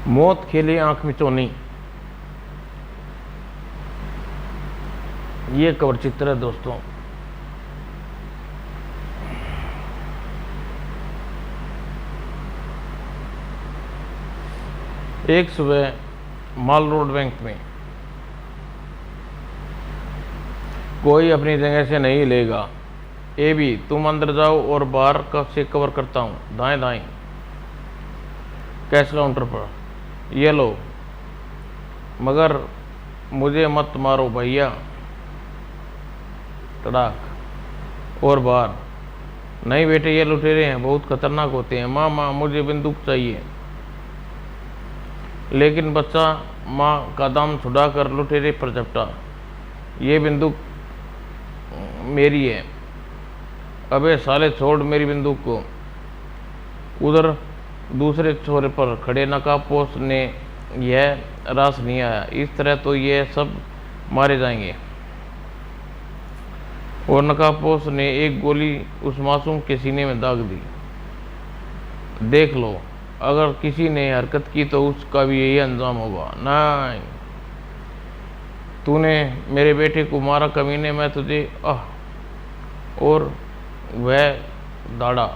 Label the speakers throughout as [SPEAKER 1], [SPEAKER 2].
[SPEAKER 1] मौत खेली आंख मिचौनी, ये कवर चित्र है दोस्तों। एक सुबह माल रोड बैंक में कोई अपनी जगह से नहीं लेगा। ए भी तुम अंदर जाओ और बाहर का से कवर करता हूँ। दाएं दाएं कैश काउंटर पर, ये लो, मगर मुझे मत मारो भैया। तड़ाक और बाहर, नहीं बेटे ये लुटेरे हैं, बहुत खतरनाक होते हैं। माँ माँ मुझे बंदूक चाहिए। लेकिन बच्चा माँ का दाम छुड़ाकर लुटेरे पर झपटा। ये बंदूक मेरी है। अबे साले छोड़ मेरी बंदूक को। उधर दूसरे छोरे पर खड़े नकाबपोश ने यह रास नहीं आया, इस तरह तो ये सब मारे जाएंगे। और नकाबपोश ने एक गोली उस मासूम के सीने में दाग दी। देख लो, अगर किसी ने हरकत की तो उसका भी यही अंजाम होगा। नहीं, तूने मेरे बेटे को मारा कमीने, मैं तुझे और वह दाड़ा।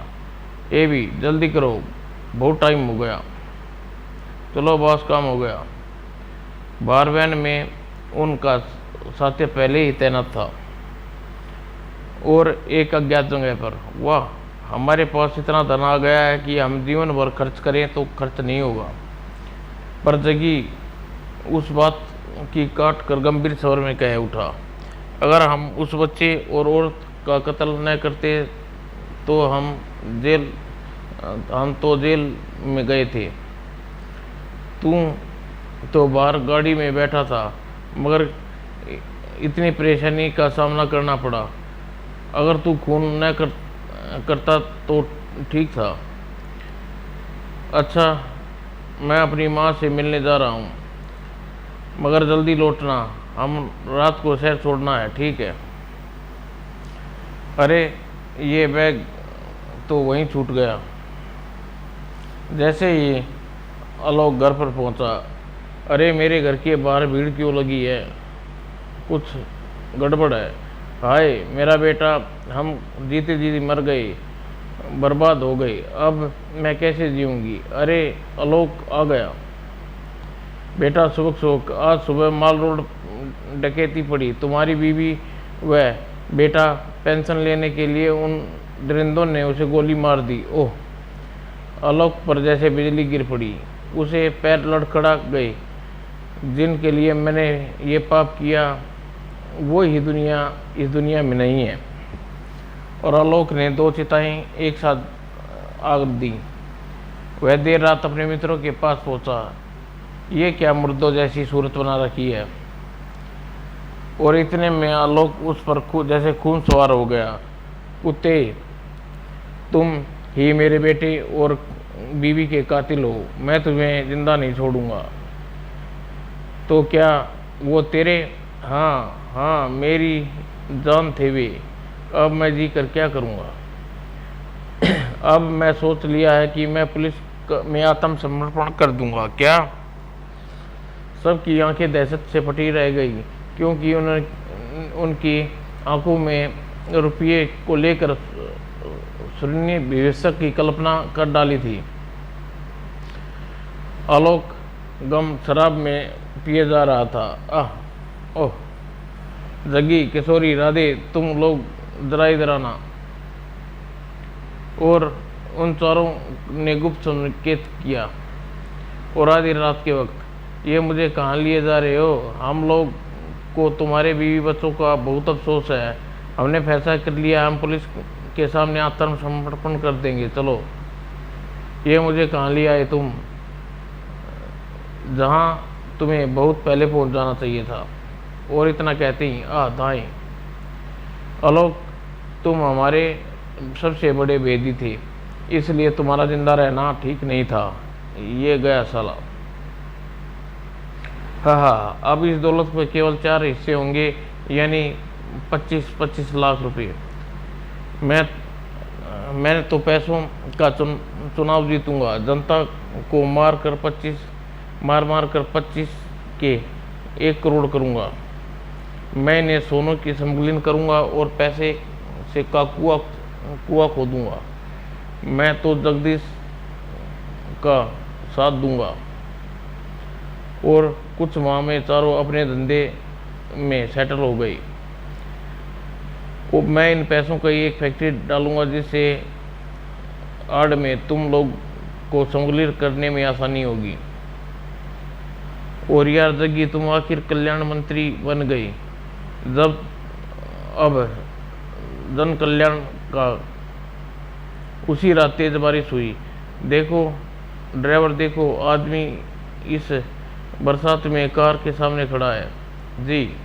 [SPEAKER 1] ए भी जल्दी करो, बहुत टाइम हो गया। चलो बॉस, काम हो गया। बार वैन में उनका साथी पहले ही तैनात था और एक अज्ञात जगह पर। वाह, हमारे पास इतना धन आ गया है कि हम जीवन भर खर्च करें तो खर्च नहीं होगा। पर जगी उस बात की काट कर गंभीर स्वर में कह उठा, अगर हम उस बच्चे और औरत का कत्ल न करते तो हम तो जेल में गए थे। तू तो बाहर गाड़ी में बैठा था, मगर इतनी परेशानी का सामना करना पड़ा। अगर तू खून न करता तो ठीक था। अच्छा, मैं अपनी माँ से मिलने जा रहा हूँ, मगर जल्दी लौटना, हम रात को शहर छोड़ना है, ठीक है? अरे ये बैग तो वहीं छूट गया। जैसे ही आलोक घर पर पहुंचा, अरे मेरे घर के बाहर भीड़ क्यों लगी है? कुछ गड़बड़ है। हाय मेरा बेटा, हम जीते जीते मर गए, बर्बाद हो गई। अब मैं कैसे जीऊँगी? अरे आलोक आ गया। बेटा सुबह आज सुबह माल रोड डकैती पड़ी। तुम्हारी बीवी वह बेटा पेंशन लेने के लिए उन दरिंदों ने उसे गोली मार दी। ओह! आलोक पर जैसे बिजली गिर पड़ी। उसे पैर लड़खड़ा गए। जिनके लिए मैंने ये पाप किया वो ही इस दुनिया में नहीं है। और आलोक ने 2 चिताएं एक साथ आग दी। वह देर रात अपने मित्रों के पास पहुंचा। ये क्या मुर्दों जैसी सूरत बना रखी है? और इतने में आलोक उस पर जैसे खून सवार हो गया। कुत्ते, तुम ही मेरे बेटे और बीवी के कातिल हो। मैं तुम्हें जिंदा नहीं छोड़ूंगा। तो क्या वो तेरे? हाँ हाँ, मेरी जान थे वे। अब मैं जी कर क्या करूँगा? अब मैं सोच लिया है कि मैं पुलिस में आत्मसमर्पण कर दूंगा। क्या? सबकी आंखें दहशत से फटी रह गई, क्योंकि उनकी आंखों में रुपये को लेकर सुरनी भविष्य की कल्पना कर डाली थी। आलोक गम शराब में पिए जा रहा था। ओह! जगी, किशोरी, राधे, तुम लोग जरा इधर आना। और उन चारों ने गुप्त संकेत किया। और आधी रात के वक्त, ये मुझे कहाँ लिए जा रहे हो? हम लोग को तुम्हारे बीवी बच्चों का बहुत अफसोस है। हमने फैसला कर लिया, हम पुलिस के सामने आत्मसमर्पण कर देंगे। चलो। ये मुझे कहाँ ले आए तुम? जहाँ तुम्हें बहुत पहले पहुँच जाना चाहिए था। और इतना कहते ही दाएं। आलोक, तुम हमारे सबसे बड़े भेदी थे, इसलिए तुम्हारा जिंदा रहना ठीक नहीं था। ये गया साला। हाँ, अब इस दौलत में केवल 4 हिस्से होंगे, यानी 25-25 लाख रुपए। मैं तो पैसों का चुनाव जीतूंगा। जनता को मार कर मार मार कर 25 के 1 करोड़ करूँगा। मैं इन्हें सोनों की स्मगलिंग करूँगा और पैसे से का कुआं खोदूँगा। मैं तो जगदीश का साथ दूंगा और कुछ माह में चारों अपने धंधे में सेटल हो गई। मैं इन पैसों का एक फैक्ट्री डालूंगा जिससे आड़ में तुम लोग को स्मगलिंग करने में आसानी होगी। और यार जग्गी, तुम आखिर कल्याण मंत्री बन गई। जब अब जन कल्याण का उसी रात तेज बारिश हुई। देखो ड्राइवर, देखो आदमी इस बरसात में कार के सामने खड़ा है। जी।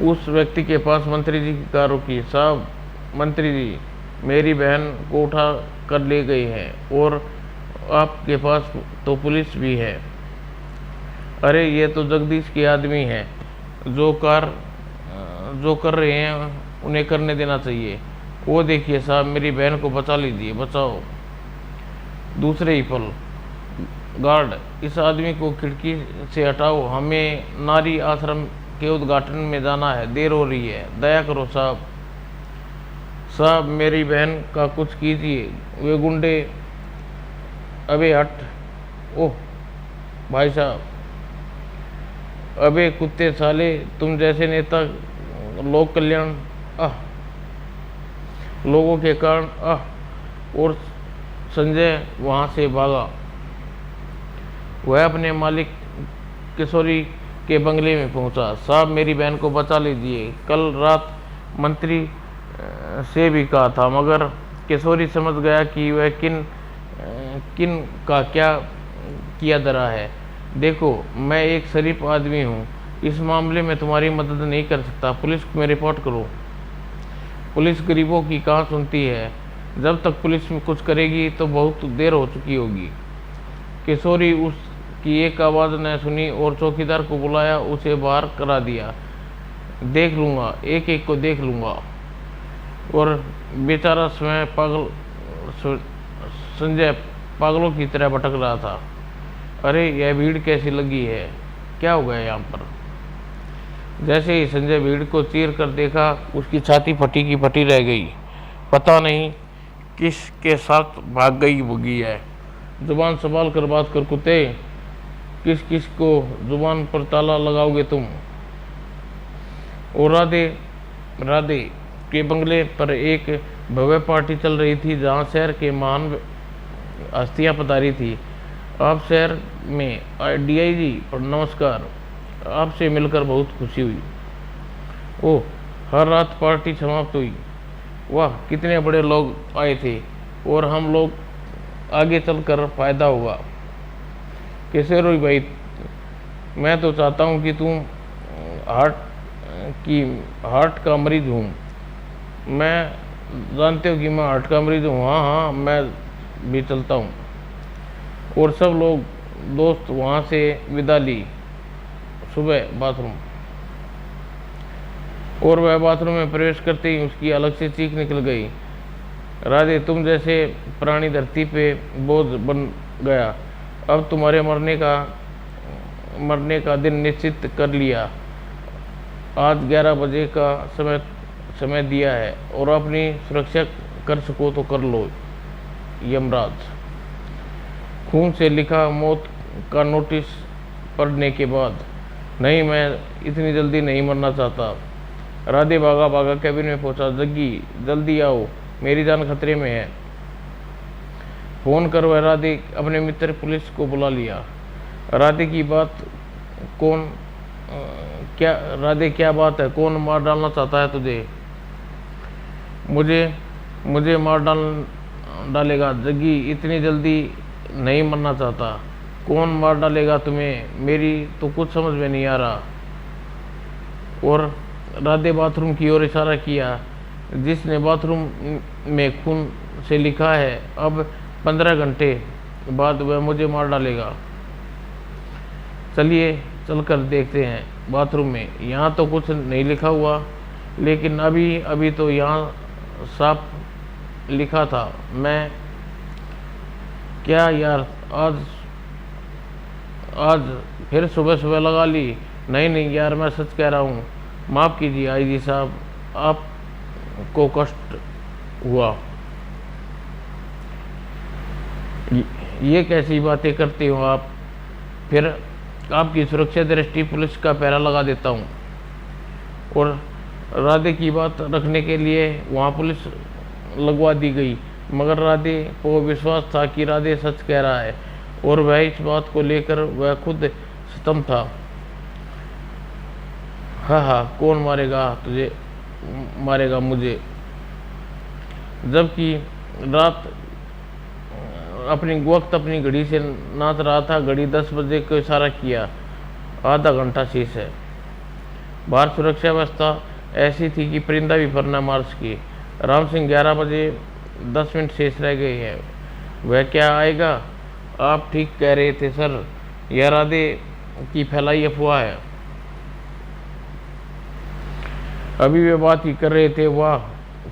[SPEAKER 1] उस व्यक्ति के पास मंत्री जी की कार रुकी। साहब मंत्री जी, मेरी बहन को उठा कर ले गई हैं और आपके पास तो पुलिस भी है। अरे ये तो जगदीश के आदमी हैं, जो कर रहे हैं उन्हें करने देना चाहिए। वो देखिए साहब, मेरी बहन को बचा लीजिए, बचाओ। दूसरे ही पल, गार्ड, इस आदमी को खिड़की से हटाओ, हमें नारी आश्रम के उद्घाटन में जाना है, देर हो रही है, दया करो साहब। साहब मेरी बहन का कुछ कीजिए, वे गुंडे। अबे हट। ओह भाई साहब, अबे कुत्ते साले, तुम जैसे नेता लोक कल्याण लोगों के कारण और संजय वहां से भागा। वह अपने मालिक किशोरी के बंगले में पहुंचा। साहब मेरी बहन को बचा लीजिए, कल रात मंत्री से भी कहा था, मगर किशोरी समझ गया कि वह किन का क्या किया धरा है। देखो मैं एक शरीफ आदमी हूँ, इस मामले में तुम्हारी मदद नहीं कर सकता। पुलिस में रिपोर्ट करो। पुलिस गरीबों की कहाँ सुनती है। जब तक पुलिस में कुछ करेगी तो बहुत देर हो चुकी होगी। किशोरी उसकी एक आवाज़ न सुनी और चौकीदार को बुलाया, उसे बाहर करा दिया। देख लूँगा, एक एक को देख लूँगा। और बेचारा संजय पागलों की तरह भटक रहा था। अरे यह भीड़ कैसी लगी है, क्या हो गया यहाँ पर। जैसे ही संजय भीड़ को चीर कर देखा, उसकी छाती फटी की फटी रह गई। पता नहीं किसके साथ भाग गई होगी है। जुबान संभाल कर बात कर कुत्ते, किस किस को जुबान पर ताला लगाओगे तुम। और राधे के बंगले पर एक भव्य पार्टी चल रही थी, जहां शहर के महान हस्तियां पधारी थी। आप शहर में डीआईजी और नमस्कार, आपसे मिलकर बहुत खुशी हुई। ओह, हर रात पार्टी समाप्त हुई। वाह, कितने बड़े लोग आए थे और हम लोग आगे चलकर फायदा होगा। कैसे रोई भाई, मैं तो चाहता हूँ कि तुम हार्ट का मरीज हूँ। मैं जानते हो कि मैं हार्ट का मरीज हूँ। हाँ, मैं भी चलता हूँ। और सब लोग दोस्त वहाँ से विदा ली। सुबह बाथरूम, और वह बाथरूम में प्रवेश करते ही उसकी अलग से चीख निकल गई। राधे, तुम जैसे प्राणी धरती पे बोझ बन गया। अब तुम्हारे मरने का दिन निश्चित कर लिया। आज 11 बजे का समय दिया है, और अपनी सुरक्षा कर सको तो कर लो। यमराज। खून से लिखा मौत का नोटिस पढ़ने के बाद, नहीं, मैं इतनी जल्दी नहीं मरना चाहता। राधे भागा कैबिन में पहुंचा। जग्गी जल्दी आओ, मेरी जान खतरे में है। फोन कर वह राधे अपने मित्र पुलिस को बुला लिया। राधे की बात राधे क्या बात है, कौन मार डालना चाहता है तुझे। मुझे मार डालेगा। जग्गी इतनी जल्दी नहीं मरना चाहता। कौन मार डालेगा तुम्हें, मेरी तो कुछ समझ में नहीं आ रहा। और राधे बाथरूम की ओर इशारा किया, जिसने बाथरूम में खून से लिखा है, अब 15 घंटे बाद वह मुझे मार डालेगा। चलिए चलकर देखते हैं बाथरूम में। यहाँ तो कुछ नहीं लिखा हुआ, लेकिन अभी तो यहाँ साफ लिखा था। मैं क्या यार, आज फिर सुबह सुबह लगा ली। नहीं नहीं यार, मैं सच कह रहा हूँ, माफ़ कीजिए आईजी साहब, आपको कष्ट हुआ। ये कैसी बातें करते हो आप? फिर आपकी सुरक्षा दृष्टि पुलिस का पहरा लगा देता हूँ। और राधे की बात रखने के लिए वहाँ पुलिस लगवा दी गई, मगर राधे को विश्वास था कि राधे सच कह रहा है, और वह इस बात को लेकर वह खुद सतम था। हाँ, कौन मारेगा तुझे, मारेगा मुझे। जबकि रात अपनी घड़ी से नाच रहा था। घड़ी 10 बजे को इशारा किया, आधा घंटा शेष है। बाहर सुरक्षा व्यवस्था ऐसी थी कि परिंदा भी पर न मार सके। राम सिंह 11 बजे 10 मिनट शेष रह गए हैं, वह क्या आएगा? आप ठीक कह रहे थे सर, यह राधे की फैलाई अफवाह है। अभी वे बात ही कर रहे थे, वाह,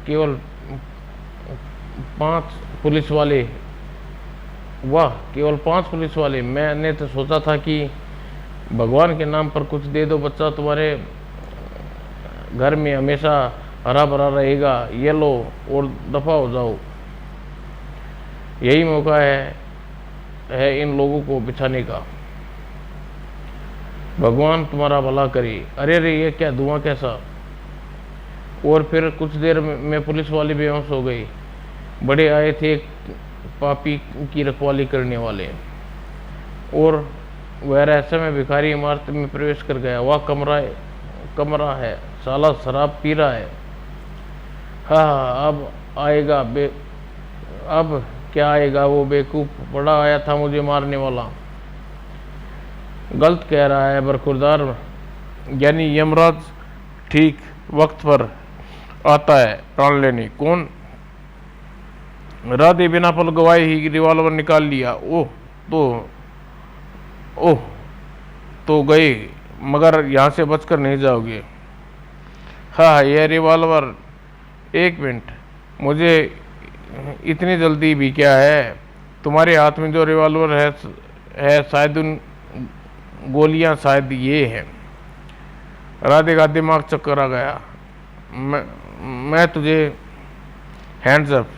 [SPEAKER 1] केवल 5 पुलिस वाले, वाह केवल 5 पुलिस वाले। मैंने तो सोचा था कि भगवान के नाम पर कुछ दे दो, बच्चा तुम्हारे घर में हमेशा हरा भरा रहेगा। ये लो और दफा हो जाओ। यही मौका है इन लोगों को बिछाने का। भगवान तुम्हारा भला करे। अरे रे, ये क्या धुआं कैसा? और फिर कुछ देर में पुलिस वाले बेहोश हो गए। बड़े आए थे एक पापी की रखवाली करने वाले, और वह रहस्यमय भिखारी इमारत में प्रवेश कर गया। वह कमरा है, साला शराब पी रहा है। हाँ, अब आएगा अब क्या आएगा वो बेवकूफ़? बड़ा आया था मुझे मारने वाला। गलत कह रहा है बरखुरदार, यानी यमराज ठीक वक्त पर आता है प्राण लेने। कौन? राधे बिना पल गवाए ही रिवॉल्वर निकाल लिया। ओह तो गए, मगर यहाँ से बचकर नहीं जाओगे। हाँ, यह रिवॉल्वर, 1 मिनट, मुझे इतनी जल्दी भी क्या है? तुम्हारे हाथ में जो रिवॉल्वर है शायद उन गोलियां शायद ये हैं। राधे का दिमाग चक्कर आ गया। मैं तुझे, हैंड्स अप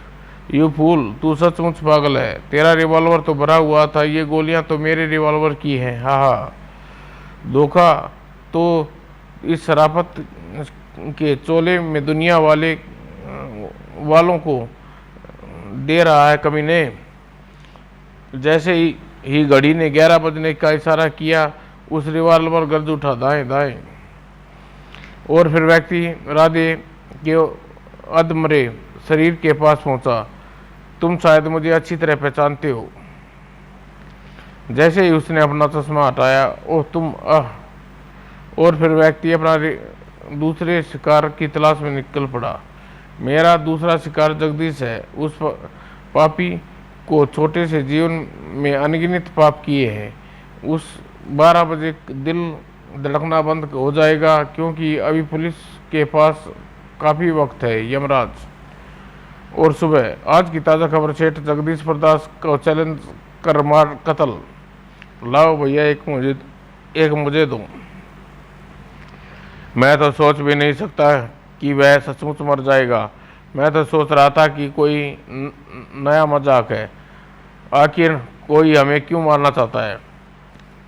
[SPEAKER 1] यू फूल, तू सचमुच पागल है। तेरा रिवॉल्वर तो भरा हुआ था, ये गोलियां तो मेरे रिवॉल्वर की हैं। हाँ, धोखा तो इस शराफत के चोले में दुनिया वालों को दे रहा है कमीने। जैसे ही घड़ी ने 11 बजने का इशारा किया, उस रिवॉल्वर गर्ज उठा दाएं दाएं, और फिर व्यक्ति राधे के अधमरे शरीर के पास पहुंचा। तुम शायद मुझे अच्छी तरह पहचानते हो। जैसे ही उसने अपना चश्मा हटाया, ओह तुम, और फिर व्यक्ति अपना दूसरे शिकार की तलाश में निकल पड़ा। मेरा दूसरा शिकार जगदीश है। उस पापी को छोटे से जीवन में अनगिनत पाप किए हैं। उस 12 बजे दिल धड़कना बंद हो जाएगा, क्योंकि अभी पुलिस के पास काफ़ी वक्त है। यमराज। और सुबह आज की ताज़ा खबर, सेठ जगदीश प्रदास को चैलेंज कर मार कत्ल। लाओ भैया, एक मुझे दो। मैं तो सोच भी नहीं सकता कि वह सचमुच मर जाएगा। मैं तो सोच रहा था कि कोई नया मजाक है। आखिर कोई हमें क्यों मारना चाहता है?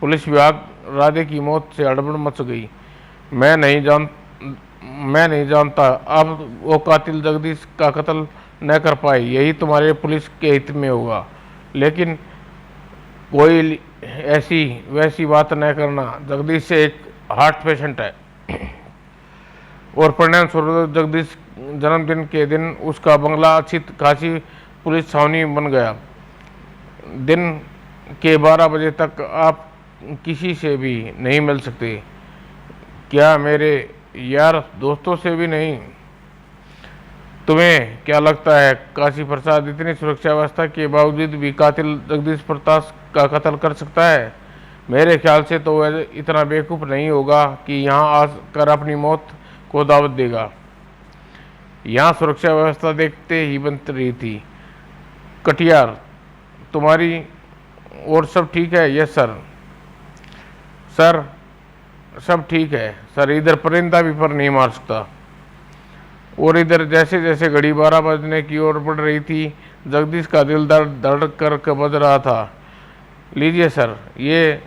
[SPEAKER 1] पुलिस विभाग। राधे की मौत से हड़बड़ मच गई। मैं नहीं जानता अब वो कातिल जगदीश का कत्ल न कर पाए। यही तुम्हारे पुलिस के हित में होगा, लेकिन कोई ऐसी वैसी बात न करना। जगदीश से एक हार्ट पेशेंट है, और परिणाम स्वरूप जगदीश जन्मदिन के दिन उसका बंगला अच्छी खासी पुलिस छावनी बन गया। दिन के 12 बजे तक आप किसी से भी नहीं मिल सकते। क्या मेरे यार दोस्तों से भी नहीं? तुम्हें क्या लगता है काशी प्रसाद इतनी सुरक्षा व्यवस्था के बावजूद भी कातिल जगदीश प्रताप का कत्ल कर सकता है? मेरे ख्याल से तो वह इतना बेवकूफ़ नहीं होगा कि यहाँ आकर अपनी मौत को दावत देगा। यहाँ सुरक्षा व्यवस्था देखते ही बन रही थी। कटियार, तुम्हारी और सब ठीक है? Yes sir. सर सब ठीक है सर, इधर परिंदा भी पर नहीं मार सकता। और इधर जैसे जैसे घड़ी 12 बजने की ओर बढ़ रही थी, जगदीश का दिल धड़ धड़ कर बज रहा था। लीजिए सर, ये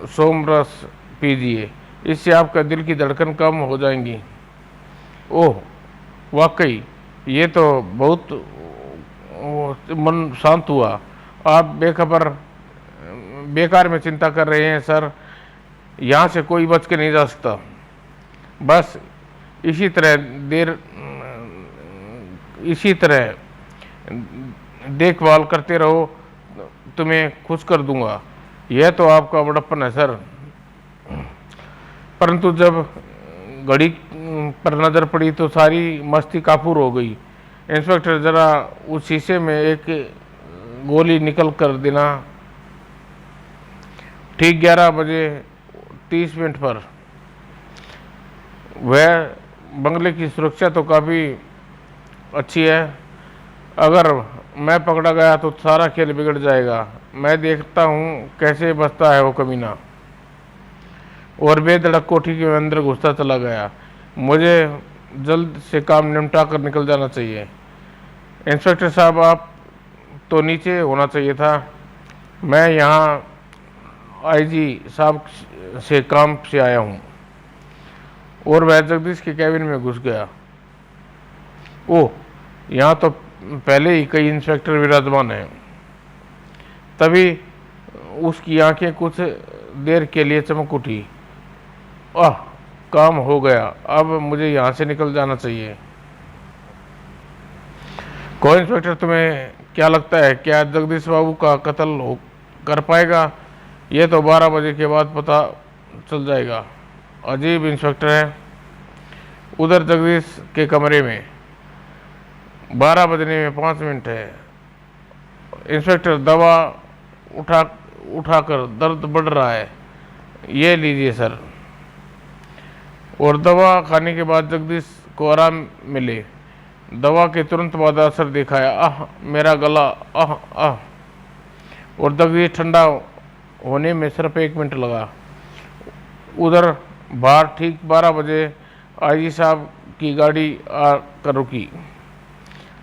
[SPEAKER 1] सोमरस पीजिए, इससे आपका दिल की धड़कन कम हो जाएंगी। ओह वाकई ये तो बहुत मन शांत हुआ। आप बेकार में चिंता कर रहे हैं सर, यहाँ से कोई बच के नहीं जा सकता। बस इसी तरह देखभाल करते रहो, तुम्हें खुश कर दूंगा। यह तो आपका बड़प्पन है सर। परंतु जब घड़ी पर नज़र पड़ी तो सारी मस्ती काफूर हो गई। इंस्पेक्टर, ज़रा उस शीशे में एक गोली निकल कर देना। ठीक 11 बजे 30 मिनट पर। वह बंगले की सुरक्षा तो काफ़ी अच्छी है, अगर मैं पकड़ा गया तो सारा खेल बिगड़ जाएगा। मैं देखता हूँ कैसे बचता है वो कमीना। और बेधड़क कोठी के अंदर घुसता चला गया। मुझे जल्द से काम निपटा कर निकल जाना चाहिए। इंस्पेक्टर साहब, आप तो नीचे होना चाहिए था। मैं यहाँ आईजी साहब से काम से आया हूँ। और वह जगदीश के कैबिन में घुस गया। ओह, यहाँ तो पहले ही कई इंस्पेक्टर विराजमान हैं। तभी उसकी आंखें कुछ देर के लिए चमक उठी। आह, काम हो गया, अब मुझे यहाँ से निकल जाना चाहिए। को इंस्पेक्टर, तुम्हें क्या लगता है, क्या जगदीश बाबू का कत्ल कर पाएगा? यह तो 12 बजे के बाद पता चल जाएगा। अजीब इंस्पेक्टर है। उधर जगदीश के कमरे में 12 बजने में 5 मिनट है। इंस्पेक्टर, दवा उठाकर, दर्द बढ़ रहा है। ये लीजिए सर। और दवा खाने के बाद जगदीश को आराम मिले। दवा के तुरंत बाद असर दिखाया। आह मेरा गला, आह आह। और जगदीश ठंडा होने में सिर्फ 1 मिनट लगा। उधर बाहर ठीक 12 बजे आईजी साहब की गाड़ी आकर रुकी।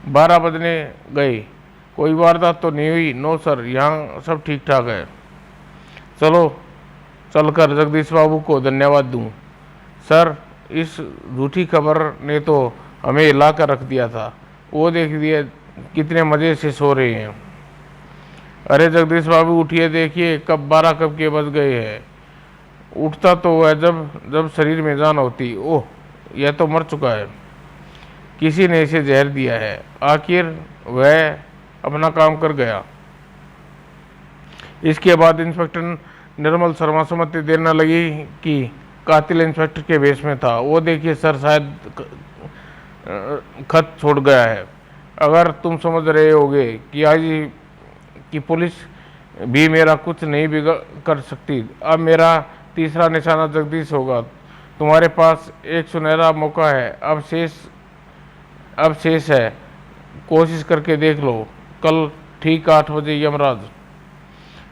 [SPEAKER 1] 12 बजने गए, कोई वारदात तो नहीं हुई? नो सर, यहाँ सब ठीक ठाक है। चलो चलकर जगदीश बाबू को धन्यवाद दूं। सर, इस झूठी खबर ने तो हमें हिला कर रख दिया था। वो देख दिए कितने मज़े से सो रहे हैं। अरे जगदीश बाबू उठिए, देखिए कब 12 कब के बज गए हैं। उठता तो वह जब शरीर में जान होती। ओह, यह तो मर चुका है, किसी ने इसे जहर दिया है। आखिर वह अपना काम कर गया। इसके बाद इंस्पेक्टर निर्मल शर्मा सम्मति देने लगी कि कातिल इंस्पेक्टर के भेष में था। वो देखिए सर, शायद खत छोड़ गया है। अगर तुम समझ रहे होगे कि आज की पुलिस भी मेरा कुछ नहीं बिगाड़ कर सकती, अब मेरा तीसरा निशाना जगदीश होगा। तुम्हारे पास एक सुनहरा मौका है। अब शेष है, कोशिश करके देख लो। कल ठीक 8 बजे यमराज।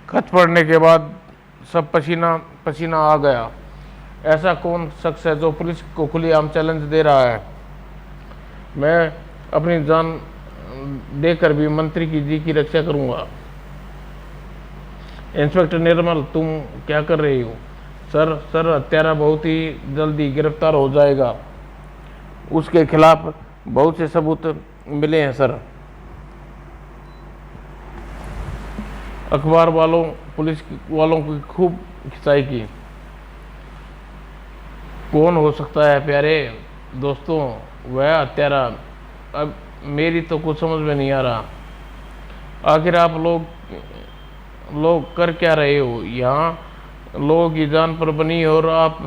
[SPEAKER 1] खत पढ़ने के बाद सब पसीना पसीना आ गया। ऐसा कौन शख्स है जो पुलिस को खुलेआम चैलेंज दे रहा है? मैं अपनी जान देकर भी मंत्री जी की रक्षा करूंगा। इंस्पेक्टर निर्मल, तुम क्या कर रही हो? सर, हत्यारा बहुत ही जल्दी गिरफ्तार हो जाएगा। उसके खिलाफ बहुत से सबूत मिले हैं सर। अखबार वालों, पुलिस वालों की खूब खिंचाई की। कौन हो सकता है प्यारे दोस्तों वह हत्यारा? अब मेरी तो कुछ समझ में नहीं आ रहा। आखिर आप लोग कर क्या रहे हो यहाँ? लोगों की जान पर बनी और आप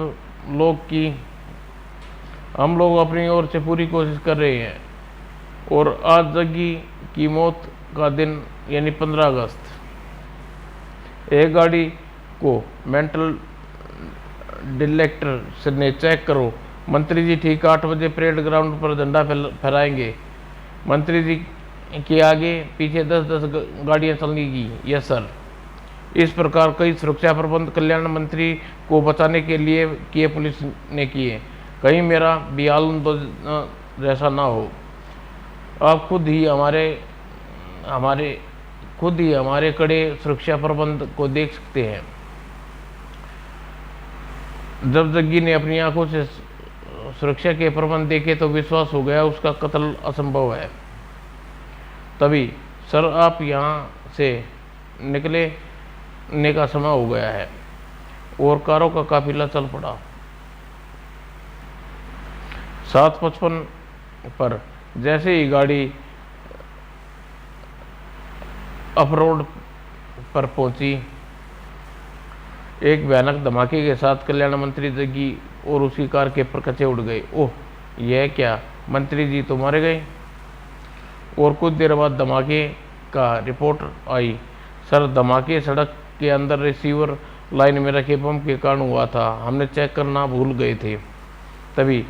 [SPEAKER 1] लोग की, हम लोग अपनी ओर से पूरी कोशिश कर रहे हैं। और आज जग्गी की मौत का दिन यानी 15 अगस्त। एक गाड़ी को मेंटल डिटेक्टर से चेक करो। मंत्री जी ठीक 8 बजे परेड ग्राउंड पर झंडा फहराएंगे। मंत्री जी के आगे पीछे 10-10 गाड़ियाँ चलेंगी। Yes sir. इस प्रकार कई सुरक्षा प्रबंध कल्याण मंत्री को बचाने के लिए किए पुलिस ने किए, कहीं मेरा भी आलम जैसा ना हो। आप खुद ही हमारे कड़े सुरक्षा प्रबंध को देख सकते हैं। जब जग्गी ने अपनी आंखों से सुरक्षा के प्रबंध देखे तो विश्वास हो गया उसका कत्ल असंभव है। तभी सर आप यहाँ से निकलने का समय हो गया है और कारों का काफिला चल पड़ा। 7:55 पर जैसे ही गाड़ी अप-रोड पर पहुंची, एक भयानक धमाके के साथ कल्याण मंत्री जग्गी और उसकी कार के परखचे उड़ गए। ओह, यह क्या, मंत्री जी तो मारे गए। और कुछ देर बाद धमाके का रिपोर्ट आई। सर, धमाके सड़क के अंदर रिसीवर लाइन में रखे बम के कारण हुआ था, हमने चेक करना भूल गए थे। तभी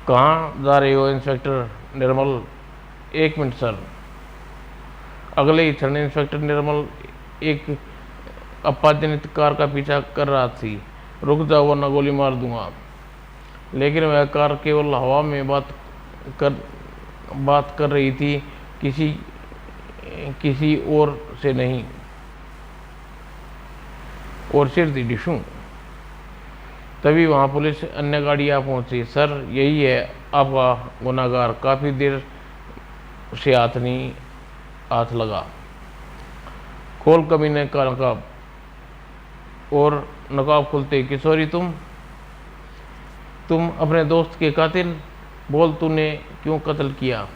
[SPEAKER 1] कहाँ जा रहे हो इंस्पेक्टर निर्मल? 1 मिनट सर। अगले ही क्षण इंस्पेक्टर निर्मल एक आपातजनित कार का पीछा कर रहा थी। रुक जाओ वरना गोली मार दूंगा। लेकिन वह कार केवल हवा में बात कर रही थी, किसी और से नहीं। और सिर थी डिशू। तभी वहां पुलिस अन्य गाड़ियां पहुंची। सर, यही है आपका गुनाहगार, काफी देर से हाथ लगा। खोल कमीने का नकाब। और नकाब खुलते, किशोरी तुम अपने दोस्त के कातिल? बोल, तूने क्यों कत्ल किया?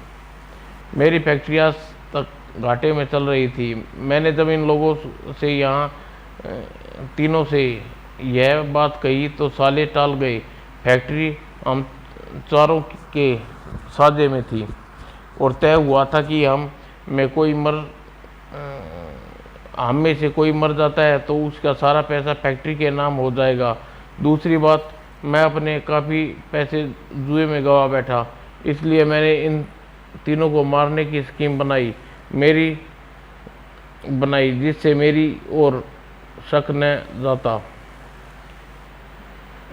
[SPEAKER 1] मेरी फैक्ट्री आज तक घाटे में चल रही थी। मैंने जब इन लोगों से यहाँ तीनों से यह बात कही तो साले टाल गए। फैक्ट्री हम चारों के साझे में थी और तय हुआ था कि हम में से कोई मर जाता है तो उसका सारा पैसा फैक्ट्री के नाम हो जाएगा। दूसरी बात, मैं अपने काफ़ी पैसे जुए में गवा बैठा, इसलिए मैंने इन तीनों को मारने की स्कीम बनाई जिससे मेरी और शक न जाता।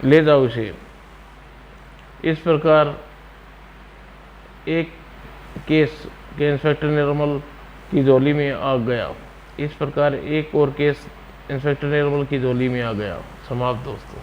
[SPEAKER 1] ले जाओ इसे। इस प्रकार एक केस के इंस्पेक्टर निर्मल की झोली में आ गया। इस प्रकार एक और केस इंस्पेक्टर निर्मल की झोली में आ गया। समाप्त दोस्तों।